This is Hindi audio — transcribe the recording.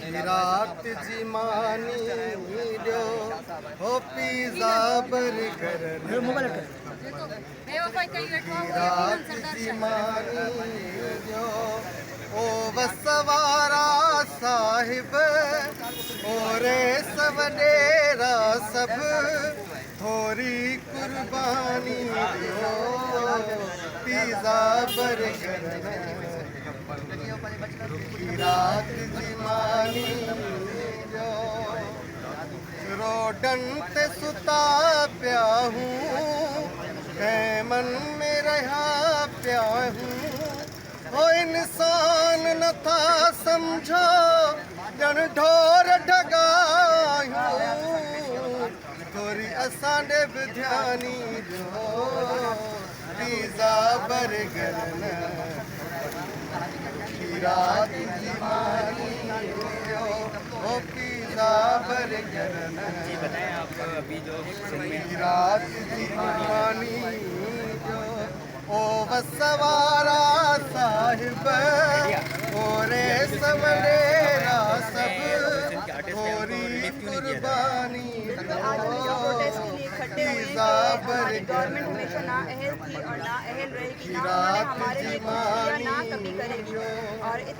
रात जी मानी जो हो पिज़्ज़ा बर्गर रात जी मानी जो ओ वसवारा साहिब ओरे सवडेरा सब थोरी कुर्बानी जो पिज़्ज़ा बर्गर रात जी मानी जो रोडन ते सुता पिया हूँ मन में रहा पिया हूँ ओ इंसान न था समझो जन ढोर ढगायूं थोरी असांजे बि ध्यानी जो पिज़्ज़ा बर्गर रात जी मानी जो ओ पिज़्ज़ा बर्गर जी बताएं आप अभी जो रात जी मानी जो ओ वसवारा साहिब ओरे सवडेरा सब थोरी कुर्बानी पिज़्ज़ा बर्गर गवर्नमेंट हमेशा ना अहल थी और ना अहल रहेगी, ना उन्होंने हमारे लिए कुछ किया, ना कभी करेगी। और